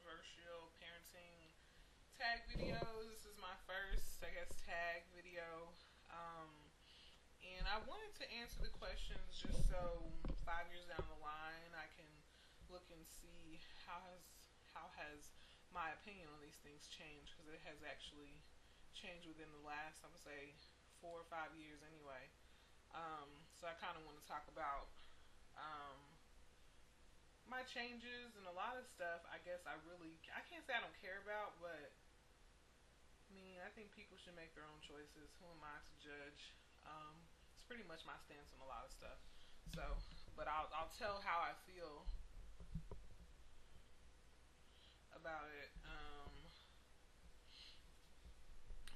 controversial parenting tag videos. This is my first, I guess, tag video. Um, and I wanted to answer the questions just so 5 years down the line I can look and see how has my opinion on these things changed, because it has actually changed within the last, I would say, 4 or 5 years anyway. So I kind of want to talk about um, my changes and a lot of stuff. I guess I can't say I don't care about, but I mean, I think people should make their own choices. Who am I to judge? It's pretty much my stance on a lot of stuff. So, but I'll tell how I feel about it.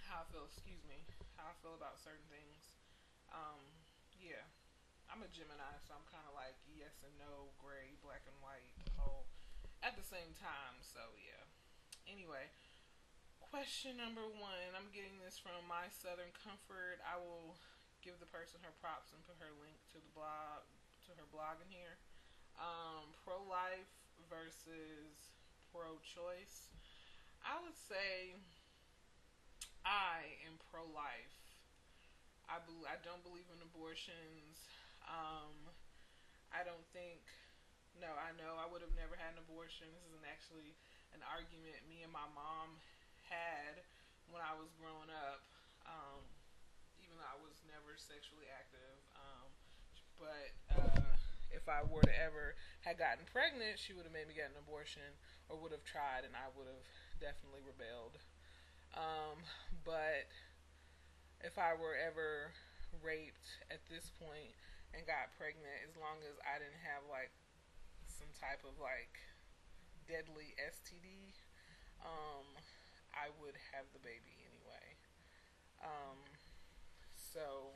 How I feel, excuse me, how I feel about certain things. Um, yeah, I'm a Gemini, so I'm kind of like yes and no, gray, black and white, whole at the same time. So yeah. Anyway, question number one. I'm getting this from My Southern Comfort. I will give the person her props and put her link to the blog, to her blog in here. Pro life versus pro choice. I would say I am pro life. I don't believe in abortions. Um, I don't think. No, I know I would have never had an abortion. This is actually an argument me and my mom had when I was growing up. Um, Even though I was never sexually active. But if I were to ever had gotten pregnant, she would have made me get an abortion, or would have tried, and I would have definitely rebelled. Um, but if I were ever raped at this point and got pregnant, as long as I didn't have like some type of like deadly STD, um, I would have the baby anyway. Um, so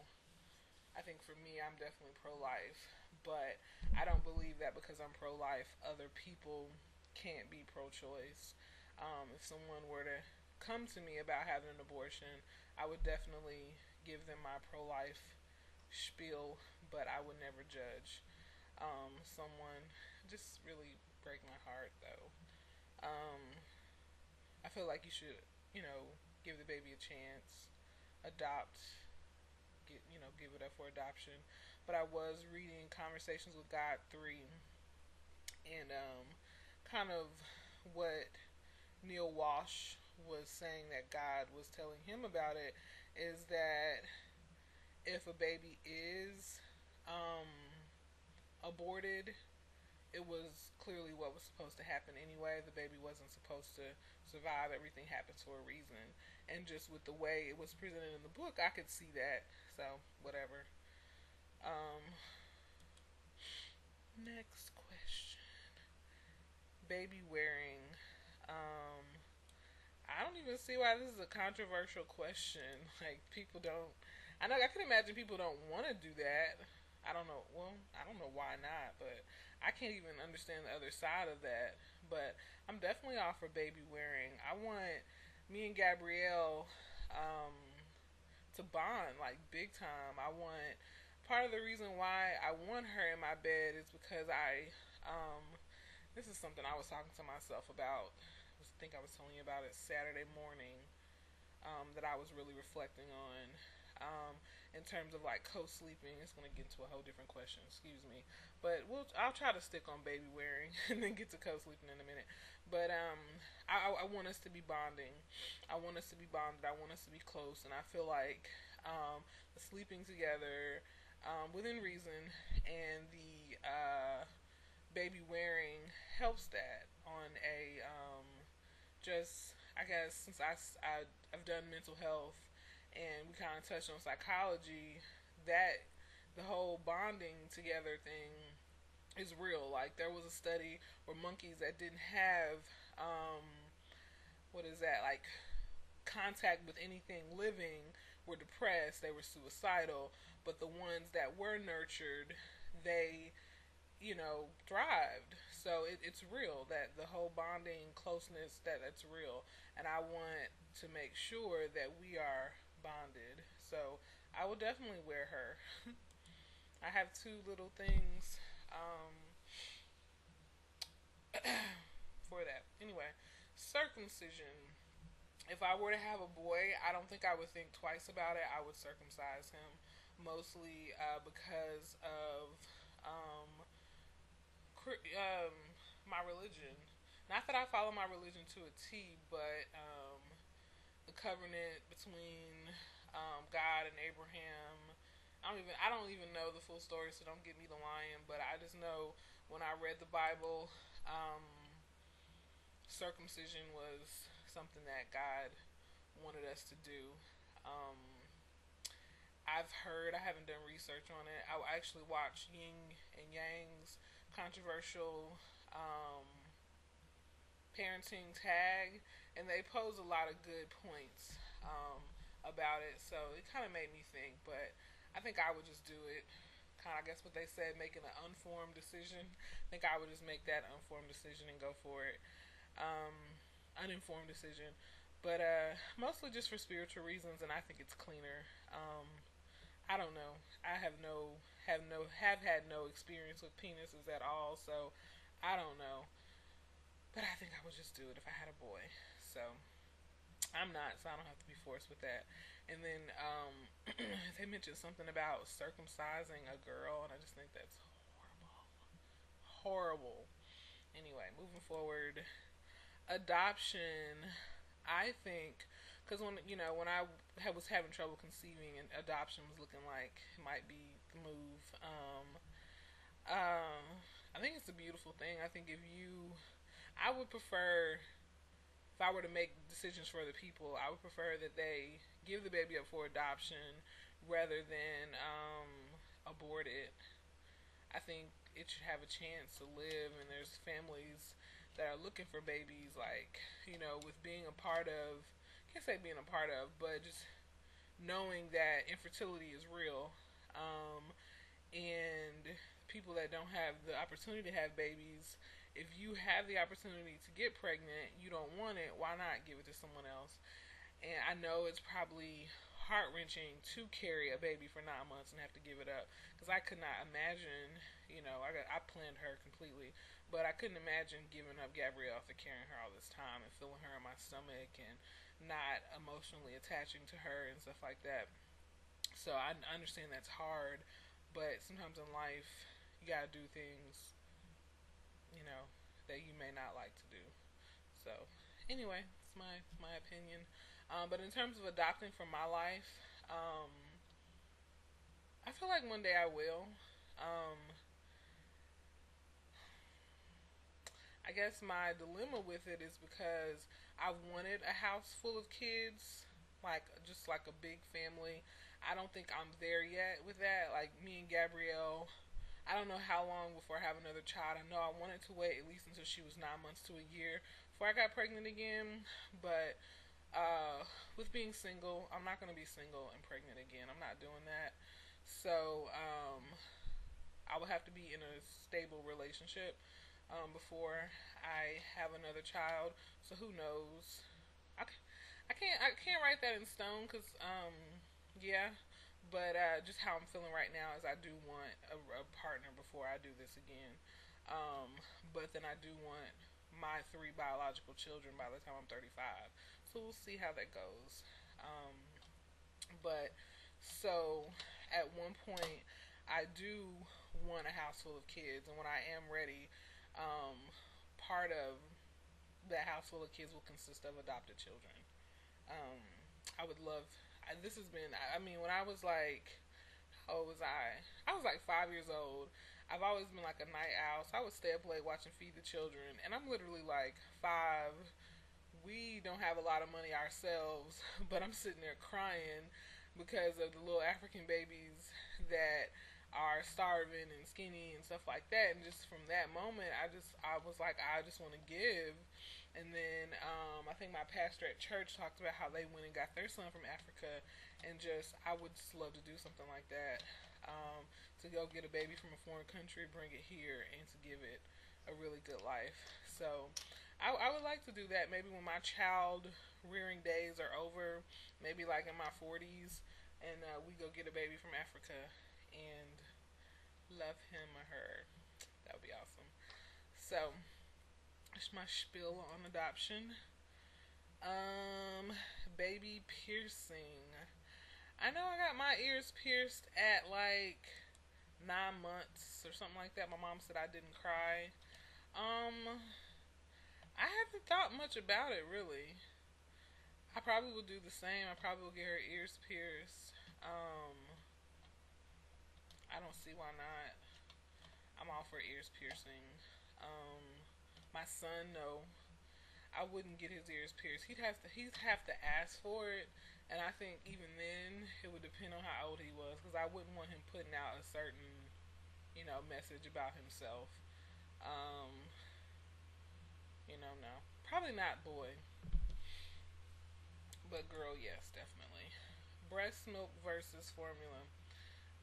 I think for me, I'm definitely pro life, but I don't believe that because I'm pro life, other people can't be pro choice. If someone were to come to me about having an abortion, I would definitely give them my pro life spiel, but I would never judge someone. Just really break my heart though. Um, I feel like you should, you know, give the baby a chance, adopt, give it up for adoption. But I was reading Conversations with God 3, and kind of what Neil Walsh was saying that God was telling him about it is that if a baby is um, aborted, it was clearly what was supposed to happen anyway. The baby wasn't supposed to survive. Everything happened for a reason. And just with the way it was presented in the book, I could see that. So, whatever. Um, Next question. Baby wearing. Um, I don't even see why this is a controversial question. Like, people don't. I can imagine people don't want to do that. I don't know. Well, I don't know why not, but I can't even understand the other side of that. But I'm definitely all for baby wearing. I want me and Gabrielle um, to bond like big time. I want part of the reason why I want her in my bed is because this is something I was talking to myself about. I think I was telling you about it Saturday morning, that I was really reflecting on. In terms of like co-sleeping, it's going to get into a whole different question. Excuse me, but I'll try to stick on baby wearing and then get to co-sleeping in a minute. But I want us to be bonding. I want us to be bonded. I want us to be close, and I feel like the sleeping together within reason and the baby wearing helps that on a just I guess since I've done mental health and we kind of touched on psychology, that the whole bonding together thing is real. Like there was a study where monkeys that didn't have what is that, like contact with anything living were depressed, they were suicidal, but the ones that were nurtured, they thrived. So it's real, that the whole bonding closeness, that's real, and I want to make sure that we are bonded. So I will definitely wear her. I have two little things for that. Anyway, Circumcision. If I were to have a boy, I don't think I would think twice about it. I would circumcise him, mostly because of um, um, my religion. Not that I follow my religion to a T, but the covenant between God and Abraham. I don't even know the full story, so don't get me the lying. But I just know when I read the Bible, um, circumcision was something that God wanted us to do. Um, I've heard, I haven't done research on it. I actually watched Yin and Yang's controversial parenting tag, and they pose a lot of good points about it. So it kind of made me think, but I think I would just do it. Kind of, I guess what they said, making an unformed decision. I think I would just make that unformed decision and go for it. Uninformed decision, but mostly just for spiritual reasons, and I think it's cleaner. I don't know. I have had no experience with penises at all, so I don't know. But I think I would just do it if I had a boy. So I'm not, so I don't have to be forced with that. And then they mentioned something about circumcising a girl, and I just think that's horrible. Horrible. Anyway, moving forward, adoption. I think because when I was having trouble conceiving, and adoption was looking like it might be the move. I think it's a beautiful thing. I think I would prefer if I were to make decisions for the people, I would prefer that they give the baby up for adoption rather than abort it. I think it should have a chance to live, and there's families that are looking for babies, like, with being a part of, I can't say being a part of, but just knowing that infertility is real. And people that don't have the opportunity to have babies, if you have the opportunity to get pregnant, you don't want it, why not give it to someone else? And I know it's probably heart wrenching to carry a baby for 9 months and have to give it up, because I could not imagine. I planned her completely, but I couldn't imagine giving up Gabrielle after carrying her all this time and feeling her in my stomach and not emotionally attaching to her and stuff like that. So I understand that's hard, but sometimes in life you gotta do things, you know, that you may not like to do. So anyway, it's my opinion. But in terms of adopting for my life, um, I feel like one day I will. Um, I guess my dilemma with it is because I wanted a house full of kids, like just like a big family. I don't think I'm there yet with that. Like me and Gabrielle, I don't know how long before I have another child. I know I wanted to wait at least until she was 9 months to a year before I got pregnant again. But with being single, I'm not going to be single and pregnant again. I'm not doing that. So I would have to be in a stable relationship before I have another child. So who knows? I, I can't write that in stone because yeah. But just how I'm feeling right now is I do want a partner before I do this again. Um, but then I do want my three biological children by the time I'm 35. So we'll see how that goes. Um, but so at one point, I do want a house full of kids, and when I am ready, um, part of that house full of kids will consist of adopted children. Um, I would love. This has been. I mean, when I was like, how old was I? I was like 5 years old. I've always been like a night owl, so I would stay up late watching Feed the Children, and I'm literally like 5. We don't have a lot of money ourselves, but I'm sitting there crying because of the little African babies that are starving and skinny and stuff like that. And just from that moment, I was like, I just want to give. And then I think my pastor at church talked about how they went and got their son from Africa, and just I would just love to do something like that. To go get a baby from a foreign country, bring it here, and to give it a really good life. So I would like to do that maybe when my child rearing days are over, maybe like in my 40s, and we go get a baby from Africa and love him or her. That would be awesome. So That's my spiel on adoption. Um, Baby piercing. I know I got my ears pierced at like 9 months or something like that. My mom said I didn't cry. Um, I haven't thought much about it really. I probably will do the same. I probably will get her ears pierced. I don't see why not. I'm all for ears piercing. My son, no, I wouldn't get his ears pierced. He'd have to ask for it, and I think even then it would depend on how old he was, because I wouldn't want him putting out a certain, message about himself. Um, no, probably not boy, but girl, yes, definitely. Breast milk versus formula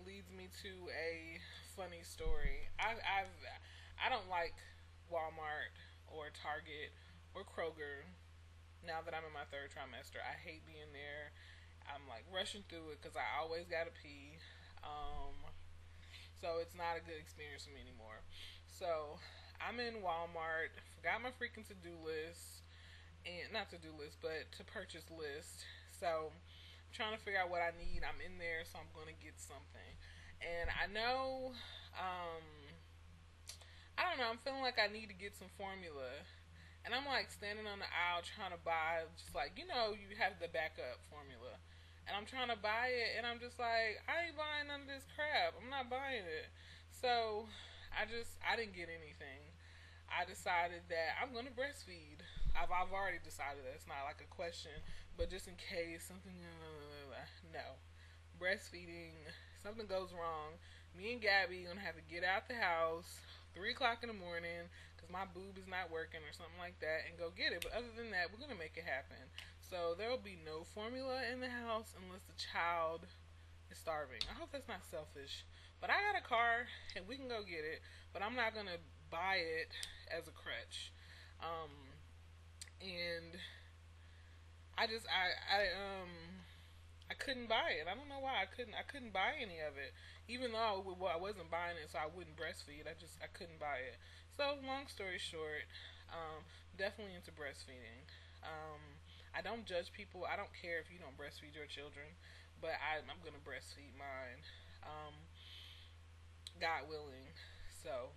leads me to a funny story. I don't like Walmart or Target or Kroger now that I'm in my third trimester. I hate being there. I'm like rushing through it because I always gotta pee. So it's not a good experience for me anymore. So I'm in Walmart, forgot my freaking to do list, and not to do list, but to purchase list. So I'm trying to figure out what I need. I'm in there, so I'm gonna get something. And I know, I don't know. I'm feeling like I need to get some formula, and I'm like standing on the aisle trying to buy, just like, you have the backup formula. And I'm trying to buy it, and I'm just like, I ain't buying none of this crap. I'm not buying it. So I didn't get anything. I decided that I'm going to breastfeed. I've already decided that it's not like a question, but just in case something, no. Breastfeeding, something goes wrong. Me and Gabby gonna have to get out the house 3 o'clock in the morning because my boob is not working or something like that and go get it. But other than that, we're gonna make it happen. So there will be no formula in the house unless the child is starving. I hope that's not selfish. But I got a car and we can go get it. But I'm not gonna buy it as a crutch. And I couldn't buy it. I don't know why I couldn't buy any of it. Even though I wasn't buying it, so I wouldn't breastfeed. I couldn't buy it. So long story short, definitely into breastfeeding. I don't judge people. I don't care if you don't breastfeed your children, but I'm gonna breastfeed mine. God willing. So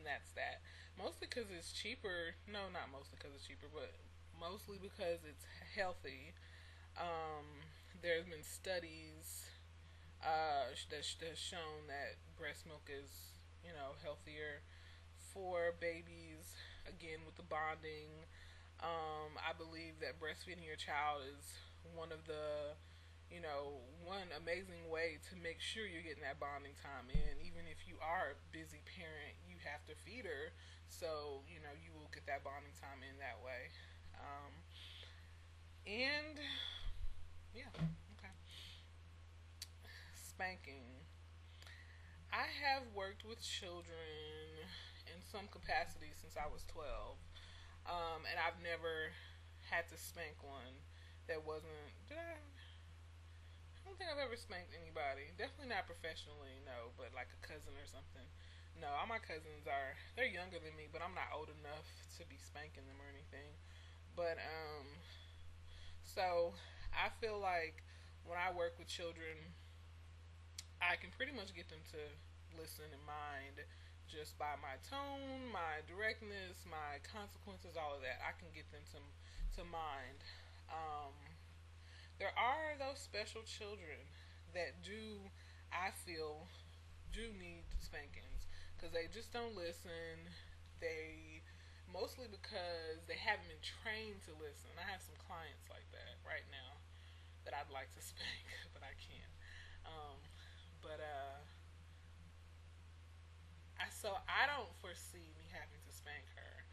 that's that. Mostly because it's cheaper. No, not mostly because it's cheaper, but mostly because it's healthy. There's been studies that's shown that breast milk is, healthier for babies. Again, with the bonding, I believe that breastfeeding your child is one of the, one amazing way to make sure you're getting that bonding time in. Even if you are a busy parent, you have to feed her, so you will get that bonding time in that way. And yeah, okay. Spanking. I have worked with children in some capacity since I was 12. And I've never had to spank one that wasn't. Did I? I don't think I've ever spanked anybody. Definitely not professionally, no, but like a cousin or something. No, all my cousins they're younger than me, but I'm not old enough to be spanking them or anything. But so I feel like when I work with children, I can pretty much get them to listen and mind just by my tone, my directness, my consequences, all of that. I can get them to mind. Um, there are those special children that I feel, do need spankings because they just don't listen. They mostly because they haven't been trained to listen. I have some clients like that right now that I'd like to spank, but I can't. Um, but I don't foresee me having to spank her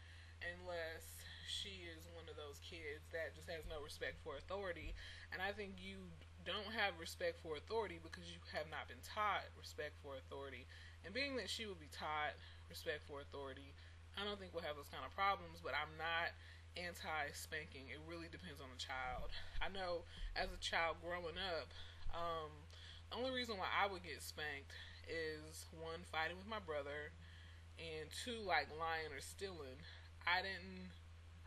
unless she is one of those kids that just has no respect for authority. And I think you don't have respect for authority because you have not been taught respect for authority. And being that she will be taught respect for authority, I don't think we'll have those kind of problems. But I'm not anti spanking. It really depends on the child. I know as a child growing up, the only reason why I would get spanked is one, fighting with my brother, and two, like lying or stealing. I didn't.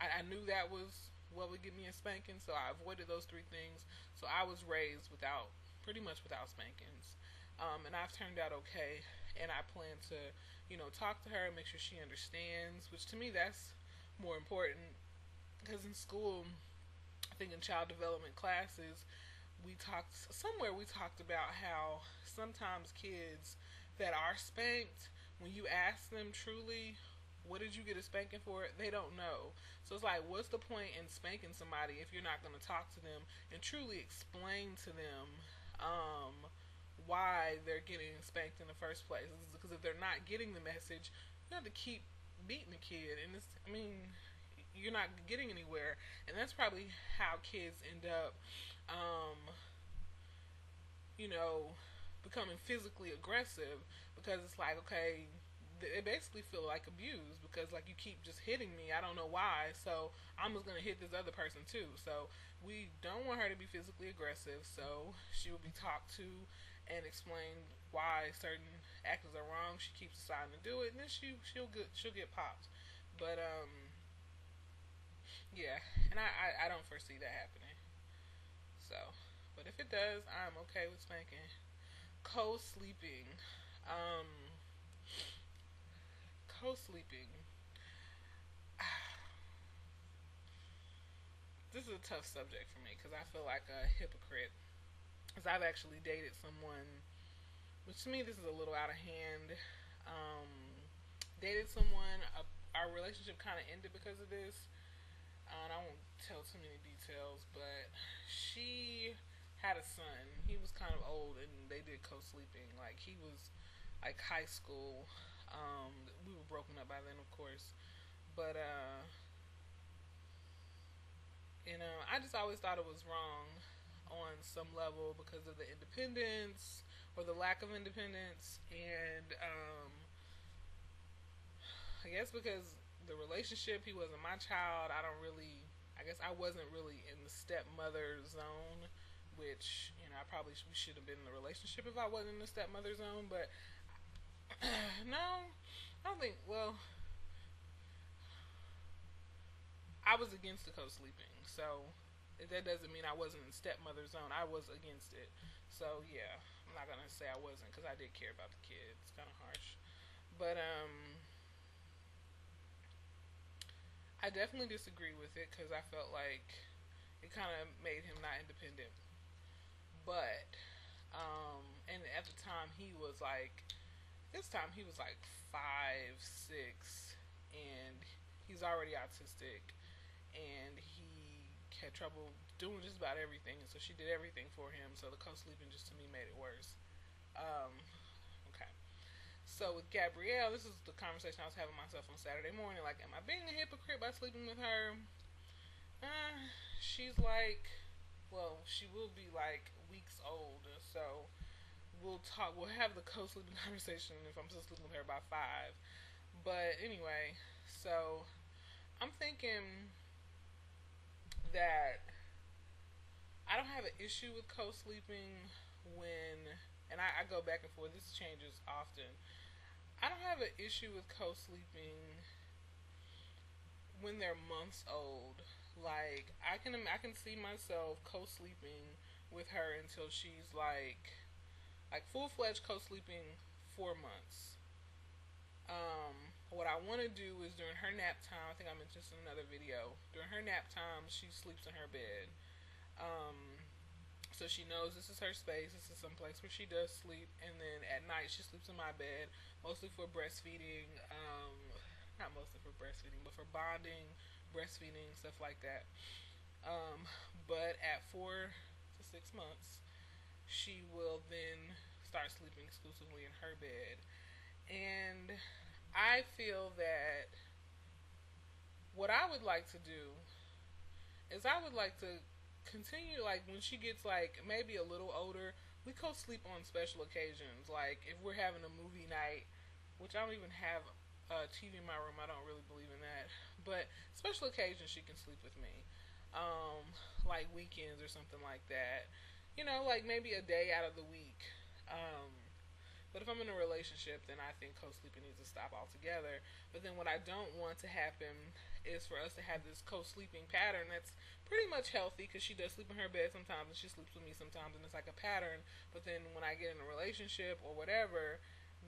I knew that was what would give me a spanking, so I avoided those three things. So I was raised without, pretty much without spankings, and I've turned out okay. And I plan to, talk to her, make sure she understands. Which to me, that's more important because in school, I think in child development classes, we talked about how sometimes kids that are spanked, when you ask them truly, what did you get a spanking for, they don't know. So it's like, what's the point in spanking somebody if you're not going to talk to them and truly explain to them why they're getting spanked in the first place? Because if they're not getting the message, you have to keep beating the kid, and you're not getting anywhere. And that's probably how kids end up um, you know, becoming physically aggressive, because it's like, okay, they basically feel like abused because like you keep just hitting me. I don't know why, so I'm just gonna hit this other person too. So we don't want her to be physically aggressive. So she will be talked to and explained why certain actions are wrong. She keeps deciding to do it, and then she'll get popped. But yeah, and I don't foresee that happening. So, but if it does, I'm okay with spanking. Co-sleeping. Um, co-sleeping. This is a tough subject for me because I feel like a hypocrite. Because I've actually dated someone, which to me this is a little out of hand. Um, dated someone. Our relationship kind of ended because of this. And I won't tell too many details, but she had a son. He was kind of old, and they did co-sleeping. Like he was like high school. We were broken up by then, of course. But I just always thought it was wrong on some level because of the independence or the lack of independence, and I guess because the relationship, he wasn't my child. I don't really. I guess I wasn't really in the stepmother zone, which I probably we should have been in the relationship if I wasn't in the stepmother zone. But no, I don't think. Well, I was against the co-sleeping, so that doesn't mean I wasn't in stepmother zone. I was against it. So yeah, I'm not gonna say I wasn't because I did care about the kids. It's kind of harsh, but I definitely disagree with it because I felt like it kind of made him not independent. But and at the time he was like, this time he was like 5, 6, and he's already autistic, and he had trouble doing just about everything, and so she did everything for him. So the co-sleeping just to me made it worse. Um, okay. So with Gabrielle, this is the conversation I was having myself on Saturday morning. Like, am I being a hypocrite by sleeping with her? She's like, well, she will be like weeks old, so we'll talk. We'll have the co-sleeping conversation if I'm still sleeping with her by 5. But anyway, so I'm thinking that I don't have an issue with co-sleeping when, and I go back and forth. This changes often. I don't have an issue with co-sleeping when they're months old. Like I can see myself co-sleeping with her until she's like full fledged co-sleeping 4 months. What I want to do is during her nap time. I think I mentioned this in another video. During her nap time, she sleeps in her bed. Um, so she knows this is her space. This is some place where she does sleep, and then at night she sleeps in my bed, mostly for breastfeeding. Not mostly for breastfeeding, but for bonding, breastfeeding, stuff like that. Um, but at 4 to 6 months, she will then start sleeping exclusively in her bed. And I feel that what I would like to do is I would like to continue, like when she gets like maybe a little older, we co-sleep on special occasions. Like if we're having a movie night, which I don't even have a TV in my room. I don't really believe in that. But special occasions, she can sleep with me. Like weekends or something like that. Like maybe a day out of the week. Um, But if I'm in a relationship, then I think co-sleeping needs to stop altogether. But then what I don't want to happen is for us to have this co-sleeping pattern that's pretty much healthy, because she does sleep in her bed sometimes and she sleeps with me sometimes, and it's like a pattern. But then when I get in a relationship or whatever,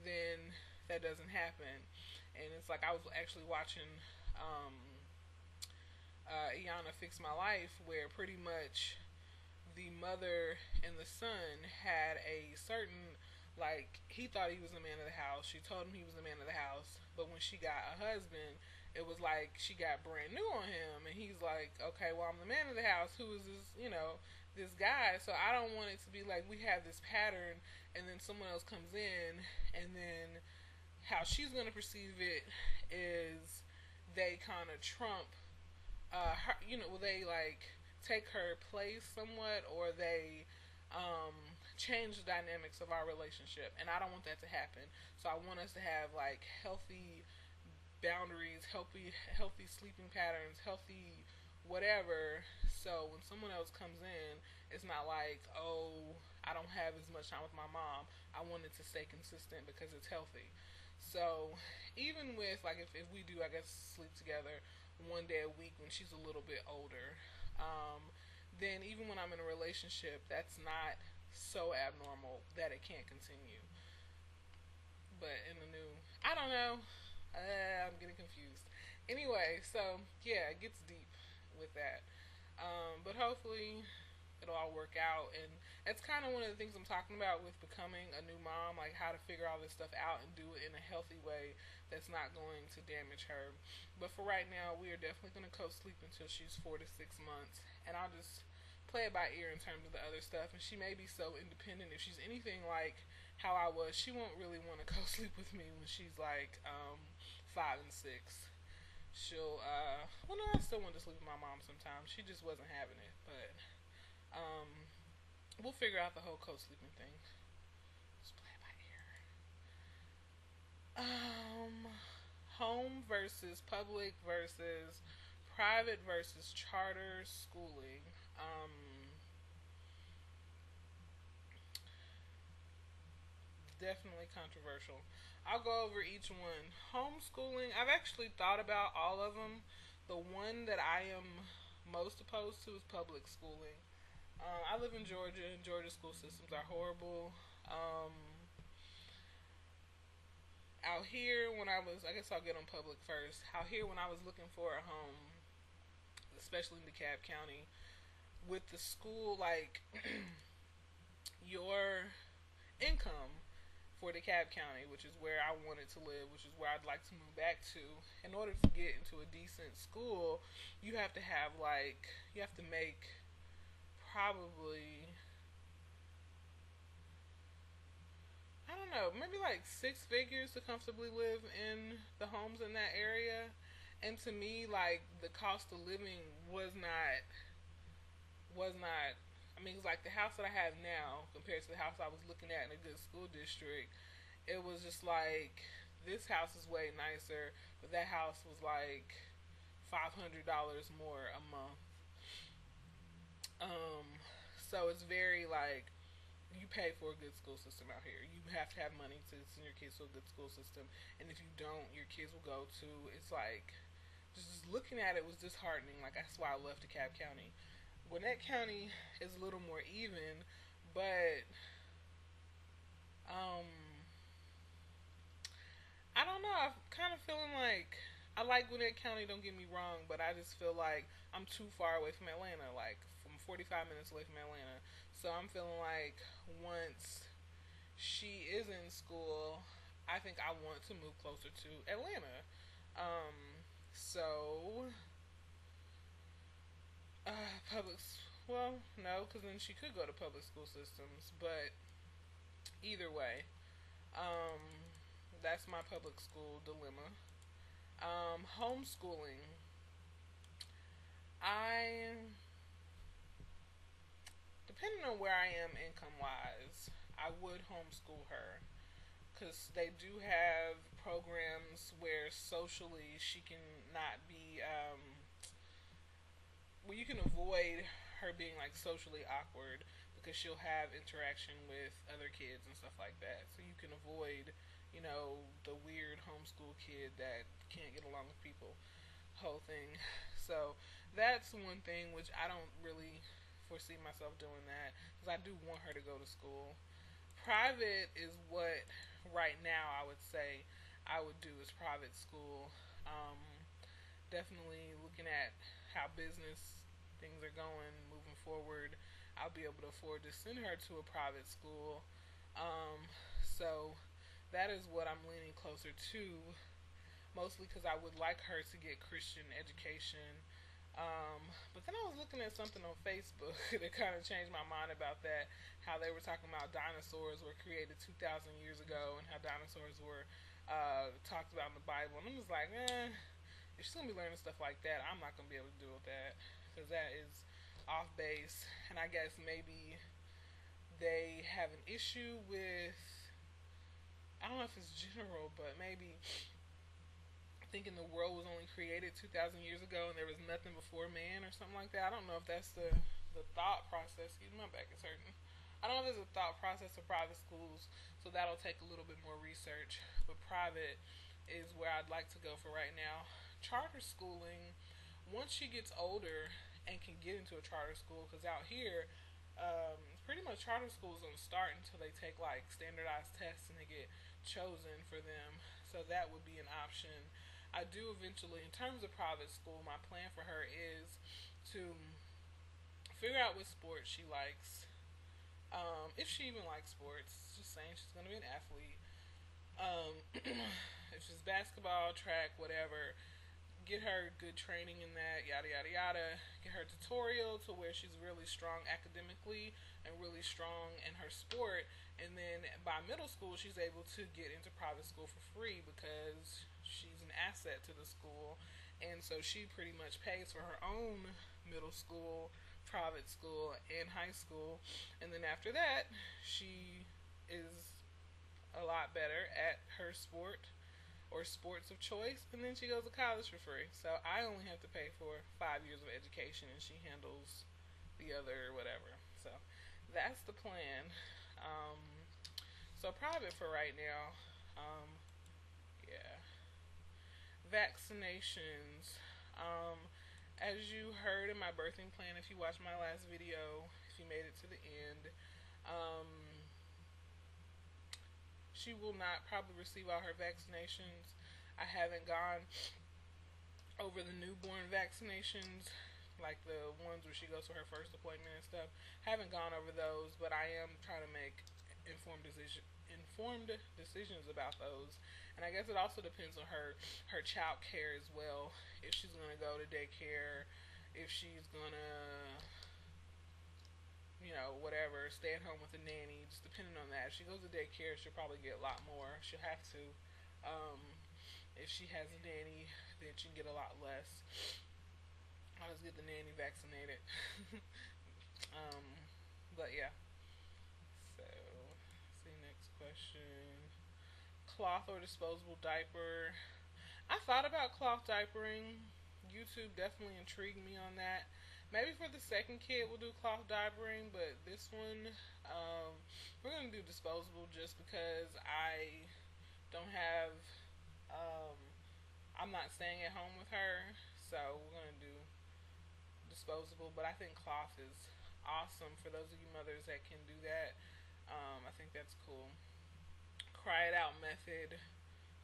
then that doesn't happen. And it's like I was actually watching Iana Fix My Life, where pretty much the mother and the son had a certain, like, he thought he was the man of the house. She told him he was the man of the house, but when she got a husband, it was like she got brand new on him, and he's like, okay, well, I'm the man of the house. Who is this? This guy. So I don't want it to be like we have this pattern, and then someone else comes in, and then how she's gonna perceive it is they kind of trump her, will they like take her place somewhat, or they change the dynamics of our relationship, and I don't want that to happen. So I want us to have like healthy boundaries, healthy sleeping patterns, healthy whatever. So when someone else comes in, it's not like, oh, I don't have as much time with my mom. I want it to stay consistent because it's healthy. So even with like if we do, I guess, sleep together one day a week when she's a little bit older, then even when I'm in a relationship, that's not so abnormal that it can't continue. But in the new, I don't know. I'm getting confused. Anyway, so yeah, it gets deep with that. But hopefully it'll all work out. And that's kind of one of the things I'm talking about with becoming a new mom, like how to figure all this stuff out and do it in a healthy way that's not going to damage her. But for right now, we are definitely going to co-sleep until she's 4 to 6 months. And I'll just play it by ear in terms of the other stuff. And she may be so independent. If she's anything like how I was, she won't really want to co-sleep with me when she's like 5 and 6. She'll well, no, I still want to sleep with my mom sometimes. She just wasn't having it. But we'll figure out the whole co-sleeping thing. Just play it by ear. Home versus public versus private versus charter schooling. Definitely controversial. I'll go over each one. Homeschooling, I've actually thought about all of them. The one that I am most opposed to is public schooling. I live in Georgia, and Georgia school systems are horrible. Um, Out here, when I guess I'll get on public first. Out here, when I was looking for a home, especially in DeKalb County, with the school, like, your income for DeKalb County, which is where I wanted to live, which is where I'd like to move back to. In order to get into a decent school, you have to have like you have to make probably, I don't know, maybe like 6 figures to comfortably live in the homes in that area. And to me, like, the cost of living was not. I mean, it's like the house that I have now compared to the house I was looking at in a good school district. It was just like this house is way nicer, but that house was like $500 more a month. Um, so it's very like you pay for a good school system out here. You have to have money to send your kids to a good school system, and if you don't, your kids will go to. It's like just looking at it was disheartening. Like that's why I left DeKalb County. Gwinnett County is a little more even, but um, I don't know. I'm kind of feeling like I like Gwinnett County. Don't get me wrong, but I just feel like I'm too far away from Atlanta. Like from 45 minutes away from Atlanta. So I'm feeling like once she is in school, I think I want to move closer to Atlanta. Um, so public. Well, no, because then she could go to public school systems. But either way, um, that's my public school dilemma. Homeschooling. I, depending on where I am income wise, I would homeschool her because they do have programs where socially she can not be, where you can avoid her being like socially awkward because she'll have interaction with other kids and stuff like that. So you can avoid, the weird homeschool kid that can't get along with people whole thing. So that's one thing which I don't really foresee myself doing that because I do want her to go to school. Private is what right now I would say I would do is private school. Um, Definitely looking at how business things are going moving forward. I'll be able to afford to send her to a private school. So that is what I'm leaning closer to, mostly because I would like her to get Christian education. But then I was looking at something on Facebook that kind of changed my mind about that. How they were talking about dinosaurs were created 2,000 years ago and how dinosaurs were talked about in the Bible. And I'm just like, if she's going to be learning stuff like that, I'm not going to be able to deal with that because that is off base. And I guess maybe they have an issue with, I don't know if it's general, but maybe thinking the world was only created 2,000 years ago and there was nothing before man or something like that. I don't know if that's the thought process. Excuse me, my back is hurting. I don't know if there's a thought process of private schools, so that'll take a little bit more research. But private is where I'd like to go for right now. Charter schooling, once she gets older and can get into a charter school, because out here, pretty much charter schools don't start until they take like standardized tests and they get chosen for them. So that would be an option. I do eventually, in terms of private school, my plan for her is to figure out what sports she likes. If she even likes sports, just saying she's going to be an athlete. If it's basketball, track, whatever, get her good training in that, yada yada yada. Get her tutorial to where she's really strong academically and really strong in her sport. And then by middle school, she's able to get into private school for free because she's an asset to the school. And so she pretty much pays for her own middle school, private school, and high school. And then after that, she is a lot better at her sport or sports of choice, and then she goes to college for free. So I only have to pay for 5 years of education, and she handles the other whatever. So that's the plan. Um, so private for right now. Yeah. Vaccinations. As you heard in my birthing plan, if you watched my last video, if you made it to the end, um, she will not probably receive all her vaccinations. I haven't gone over the newborn vaccinations, like the ones where she goes for her first appointment and stuff. Haven't gone over those, but I am trying to make informed decisions about those. And I guess it also depends on her child care as well. If she's gonna go to daycare, if she's gonna whatever, stay at home with a nanny, just depending on that. If she goes to daycare, she'll probably get a lot more. She'll have to. If she has a nanny, then she can get a lot less. I'll just get the nanny vaccinated. um, but yeah. So, let's see, next question. Cloth or disposable diaper. I thought about cloth diapering. YouTube definitely intrigued me on that. Maybe for the second kid we'll do cloth diapering, but this one, we're going to do disposable just because I don't have, um, I'm not staying at home with her, so we're going to do disposable. But I think cloth is awesome for those of you mothers that can do that. I think that's cool. Cry it out method.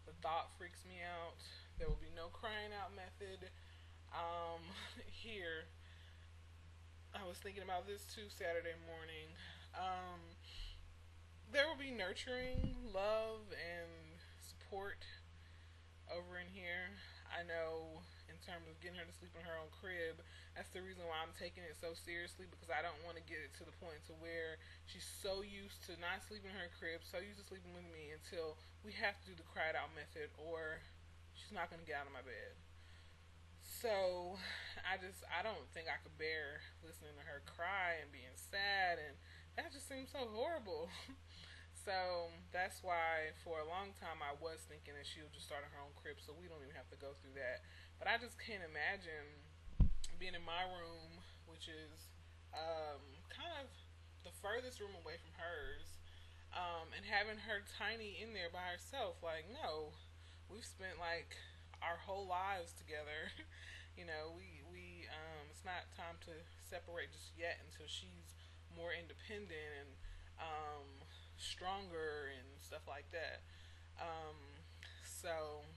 The thought freaks me out. There will be no crying out method. Here, I was thinking about this too Saturday morning. There will be nurturing, love, and support over in here. I know in terms of getting her to sleep in her own crib, that's the reason why I'm taking it so seriously, because I don't want to get it to the point to where she's so used to not sleeping in her crib, so used to sleeping with me until we have to do the cried out method or she's not going to get out of my bed. So I don't think I could bear listening to her cry and being sad, and that just seems so horrible. So that's why for a long time I was thinking that she would just start in her own crib so we don't even have to go through that. But I just can't imagine being in my room, which is kind of the furthest room away from hers, and having her tiny in there by herself. Like, no, we've spent like our whole lives together. It's not time to separate just yet until she's more independent and stronger and stuff like that. So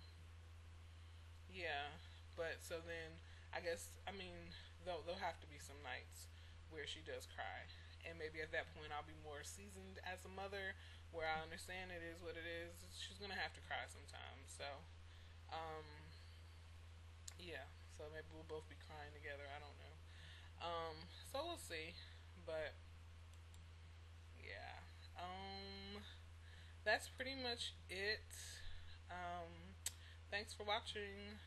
yeah, but so then I guess there'll have to be some nights where she does cry, and maybe at that point I'll be more seasoned as a mother, where I understand it is what it is. She's gonna have to cry sometimes. So um, yeah, so maybe we'll both be crying together. I don't know. So we'll see, but yeah. That's pretty much it. Thanks for watching.